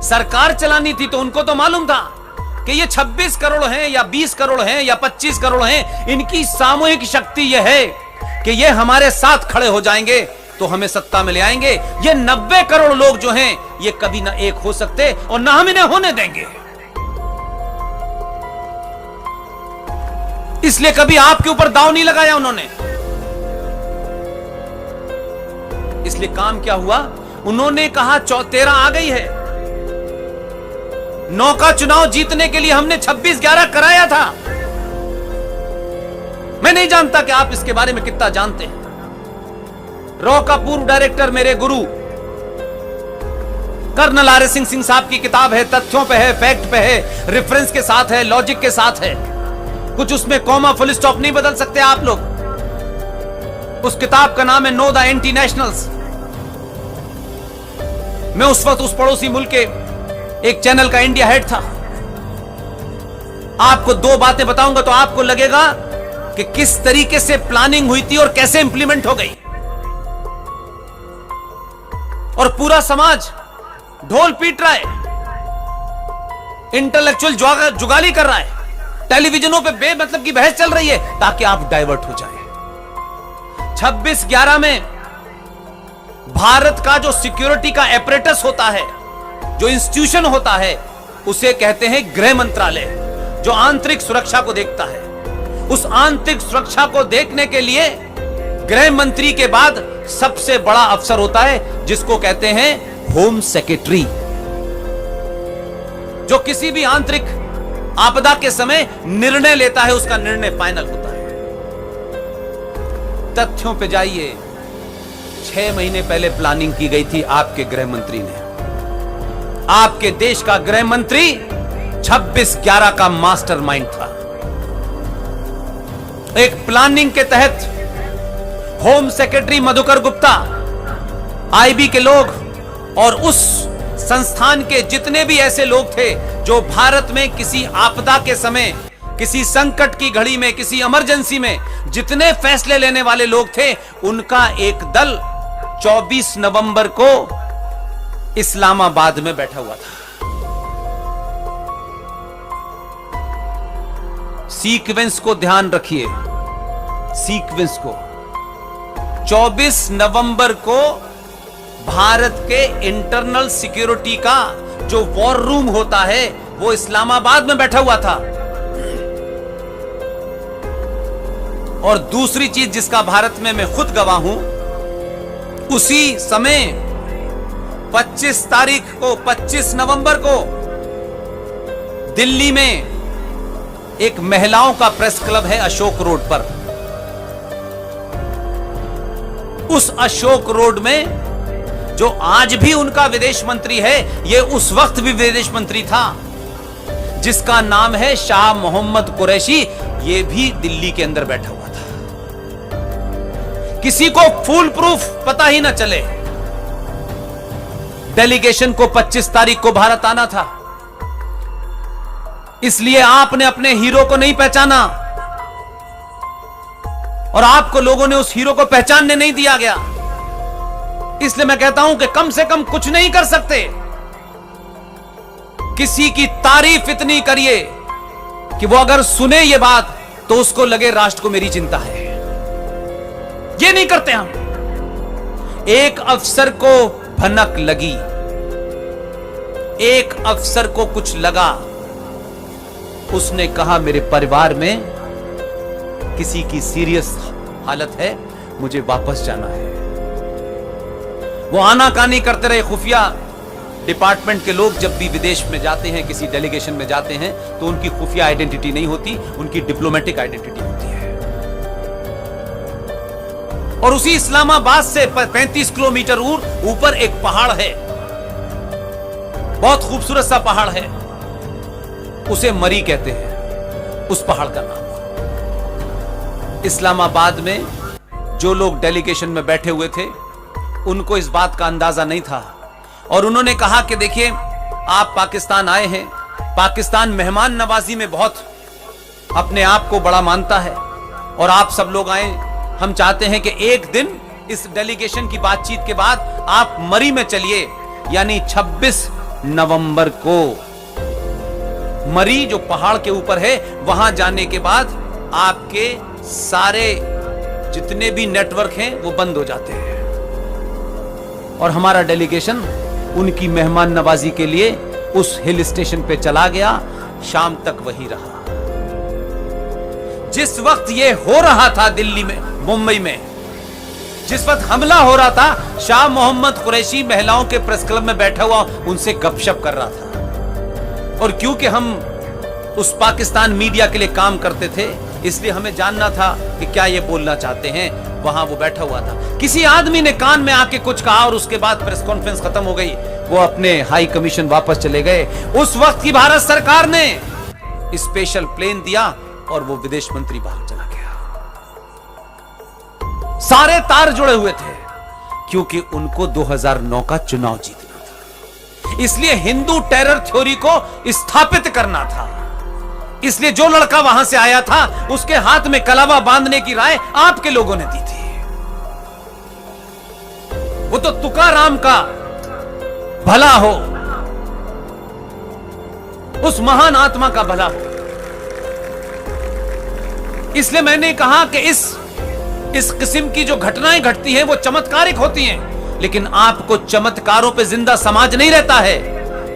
सरकार चलानी थी तो उनको तो मालूम था कि ये 26 करोड़ हैं या 20 करोड़ हैं या 25 करोड़ हैं, इनकी सामूहिक शक्ति यह है कि ये हमारे साथ खड़े हो जाएंगे तो हमें सत्ता में ले आएंगे। ये 90 करोड़ लोग जो हैं ये कभी ना एक हो सकते और ना हम इन्हें होने देंगे। इसलिए कभी आपके ऊपर दांव नहीं लगाया उन्होंने। इसलिए काम क्या हुआ, उन्होंने कहा 13 आ गई है। 9 का चुनाव जीतने के लिए हमने 26-11 कराया था। मैं नहीं जानता कि आप इसके बारे में कितना जानते हैं। रॉ का पूर्व डायरेक्टर मेरे गुरु कर्नल आर एस सिंह साहब की किताब है, तथ्यों पे है, फैक्ट पे है, रेफरेंस के साथ है, लॉजिक के साथ है। कुछ उसमें कॉमा फुल स्टॉप नहीं बदल सकते आप लोग। उस किताब का नाम है नो द एंटी नेशनल्स। मैं उस वक्त उस पड़ोसी मुल्क के एक चैनल का इंडिया हेड था। आपको 2 बातें बताऊंगा तो आपको लगेगा कि किस तरीके से प्लानिंग हुई थी और कैसे इंप्लीमेंट हो गई। और पूरा समाज ढोल पीट रहा है, इंटेलेक्चुअल जुगाली कर रहा है, टेलीविजनों पे बेमतलब की बहस चल रही है ताकि आप डाइवर्ट हो जाए। 26-11 में भारत का जो सिक्योरिटी का एपरेटस होता है, जो इंस्टीट्यूशन होता है, उसे कहते हैं गृह मंत्रालय, जो आंतरिक सुरक्षा को देखता है। उस आंतरिक सुरक्षा को देखने के लिए गृह मंत्री के बाद सबसे बड़ा अफसर होता है जिसको कहते हैं होम सेक्रेटरी, जो किसी भी आंतरिक आपदा के समय निर्णय लेता है, उसका निर्णय फाइनल होता है। तथ्यों पे जाइए, 6 महीने पहले प्लानिंग की गई थी आपके गृह मंत्री ने। आपके देश का गृह मंत्री 26-11 का मास्टरमाइंड था। एक प्लानिंग के तहत home secretary Madhukar Gupta, IB के लोग और उस संस्थान के जितने भी ऐसे लोग थे जो भारत में किसी आपदा के समय, किसी संकट की घड़ी में, किसी इमरजेंसी में जितने फैसले लेने वाले लोग थे, उनका एक दल 24 नवंबर को इस्लामाबाद में बैठा हुआ था। सीक्वेंस को ध्यान रखिए, सीक्वेंस को। 24 नवंबर को भारत के इंटरनल सिक्योरिटी का जो वॉर रूम होता है वो इस्लामाबाद में बैठा हुआ था। और दूसरी चीज जिसका भारत में मैं खुद गवाह हूं, उसी समय 25 तारीख को, 25 नवंबर को दिल्ली में एक महिलाओं का प्रेस क्लब है अशोक रोड पर। उस अशोक रोड में जो आज भी उनका विदेश मंत्री है, ये उस वक्त भी विदेश मंत्री था, जिसका नाम है शाह मोहम्मद कुरैशी, ये भी दिल्ली के अंदर बैठा हुआ था। किसी को फुल प्रूफ पता ही ना चले। डेलीगेशन को 25 तारीख को भारत आना था, इसलिए आपने अपने हीरो को नहीं पहचाना और आपको लोगों ने उस हीरो को पहचानने नहीं दिया गया। इसलिए मैं कहता हूं कि कम से कम कुछ नहीं कर सकते, किसी की तारीफ इतनी करिए कि वो अगर सुने ये बात तो उसको लगे राष्ट्र को मेरी चिंता है। ये नहीं करते हम। एक अफसर को भनक लगी, एक अफसर को कुछ लगा, उसने कहा मेरे परिवार में किसी की सीरियस हालत है, मुझे वापस जाना है। वो आनाकानी करते रहे। खुफिया डिपार्टमेंट के लोग जब भी विदेश में जाते हैं, किसी डेलीगेशन में जाते हैं, तो उनकी खुफिया आइडेंटिटी नहीं होती, उनकी डिप्लोमेटिक आइडेंटिटी होती है। और उसी इस्लामाबाद से 35 किलोमीटर ऊपर एक पहाड़ है, बहुत खूबसूरत सा पहाड़ है, उसे मरी कहते हैं, उस पहाड़ का नाम। इस्लामाबाद में जो लोग डेलीगेशन में बैठे हुए थे उनको इस बात का अंदाजा नहीं था, और उन्होंने कहा कि देखिए आप पाकिस्तान आए हैं, पाकिस्तान मेहमान नवाजी में बहुत अपने आप को बड़ा मानता है, और आप सब लोग आए, हम चाहते हैं कि एक दिन इस डेलीगेशन की बातचीत के बाद आप मरी में चलिए, यानी 26 नवंबर को मरी जो पहाड़ के ऊपर है, वहां जाने के बाद आपके सारे जितने भी नेटवर्क हैं वो बंद हो जाते हैं। और हमारा डेलीगेशन उनकी मेहमान नवाजी के लिए उस हिल स्टेशन पे चला गया, शाम तक वहीं रहा। जिस वक्त ये हो रहा था दिल्ली में, मुंबई में, जिस वक्त हमला हो रहा था, शाह मोहम्मद कुरैशी महिलाओं के प्रेस क्लब में बैठा हुआ उनसे गपशप कर रहा था। और क्योंकि हम उस पाकिस्तान मीडिया के लिए काम करते थे, इसलिए हमें जानना था कि क्या ये बोलना चाहते हैं। वहां वो बैठा हुआ था, किसी आदमी ने कान में आके कुछ कहा और उसके बाद प्रेस कॉन्फ्रेंस खत्म हो गई, वो अपने हाई कमीशन वापस चले गए। उस वक्त की भारत सरकार ने स्पेशल प्लेन दिया और वो विदेश मंत्री बाहर चला गया। सारे तार जुड़े हुए थे, क्योंकि उनको 2009 का चुनाव जीतना था। इसलिए हिंदू टेरर थ्योरी को स्थापित करना था। इसलिए जो लड़का वहां से आया था, उसके हाथ में कलावा बांधने की राय आपके लोगों ने दी थी। वो तो तुकाराम का भला हो, उस महान आत्मा का भला हो। इसलिए मैंने कहा कि इस किस्म की जो घटनाएं घटती हैं वो चमत्कारिक होती हैं, लेकिन आपको चमत्कारों पे जिंदा समाज नहीं रहता है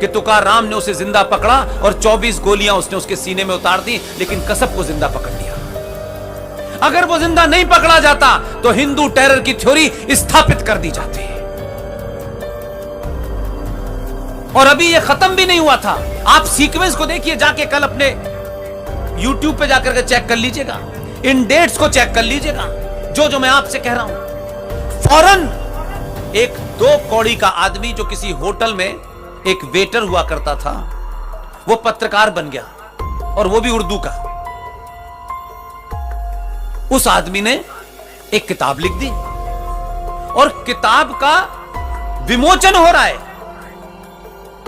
कि तुकाराम ने उसे जिंदा पकड़ा और 24 गोलियां उसने उसके सीने में उतार दी, लेकिन कसब को जिंदा पकड़ लिया। अगर वो जिंदा नहीं पकड़ा जाता तो हिंदू टेरर की थ्योरी स्थापित कर दी जाती। और अभी ये खत्म भी नहीं हुआ था। आप सीक्वेंस को देखिए, जाके कल अपने YouTube पे जाकर के चेक कर लीजिएगा, इन डेट्स को चेक कर लीजिएगा, जो मैं आपसे कह रहा हूं। फौरन एक 2 कौड़ी का आदमी जो किसी होटल में एक वेटर हुआ करता था, वो पत्रकार बन गया, और वो भी उर्दू का। उस आदमी ने एक किताब लिख दी और किताब का विमोचन हो रहा है।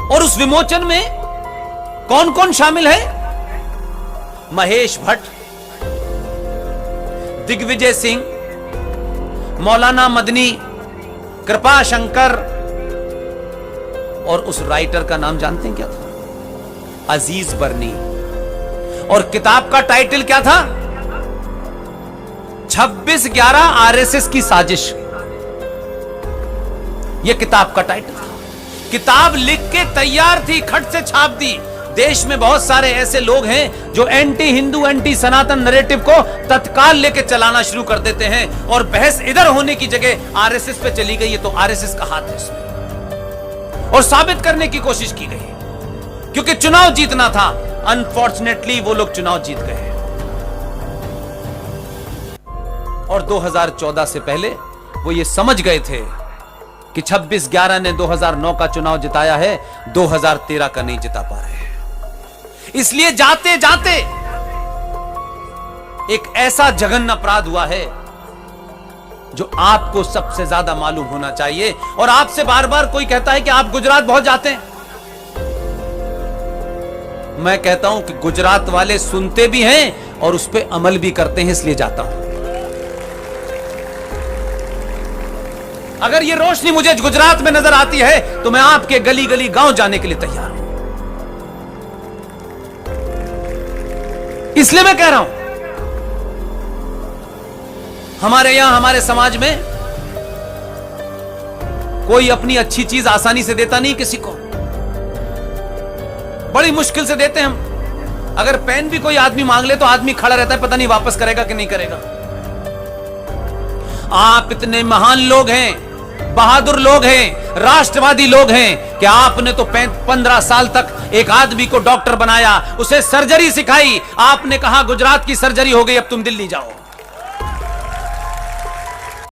और उस विमोचन में कौन कौन शामिल है? महेश भट्ट, दिग्विजय सिंह, मौलाना मदनी, कृपा शंकर, और उस राइटर का नाम जानते हैं क्या था? अजीज बरनी। और किताब का टाइटल क्या था? 26/11 आरएसएस की साजिश। यह किताब का टाइटल था। किताब लिख के तैयार थी, खट से छाप दी। देश में बहुत सारे ऐसे लोग हैं जो एंटी हिंदू, एंटी सनातन नैरेटिव को तत्काल लेके चलाना शुरू कर देते हैं, और बहस इधर होने की जगह आरएसएस पे चली गई है, तो आरएसएस का हाथ है इसमें, और साबित करने की कोशिश की गई, क्योंकि चुनाव जीतना था। अनफॉर्चुनेटली वो लोग चुनाव जीत गए, और 2014 से पहले वो ये समझ गए थे कि 26/11 ने 2009 का चुनाव जिताया है, 2013 का नहीं जिता पा रहे। इसलिए जाते जाते एक ऐसा जघन्य अपराध हुआ है जो आपको सबसे ज्यादा मालूम होना चाहिए। और आपसे बार बार कोई कहता है कि आप गुजरात बहुत जाते हैं। मैं कहता हूं कि गुजरात वाले सुनते भी हैं और उस पर अमल भी करते हैं, इसलिए जाता हूं। अगर ये रोशनी मुझे गुजरात में नजर आती है तो मैं आपके गली गली गांव जाने के लिए तैयार हूं। इसलिए मैं कह रहा हूं, हमारे यहां, हमारे समाज में कोई अपनी अच्छी चीज आसानी से देता नहीं किसी को, बड़ी मुश्किल से देते हैं हम। अगर पेन भी कोई आदमी मांग ले तो आदमी खड़ा रहता है, पता नहीं वापस करेगा कि नहीं करेगा। आप इतने महान लोग हैं, बहादुर लोग हैं, राष्ट्रवादी लोग हैं कि आपने तो 15 साल तक एक आदमी को डॉक्टर बनाया, उसे सर्जरी सिखाई। आपने कहा गुजरात की सर्जरी हो गई, अब तुम दिल्ली जाओ।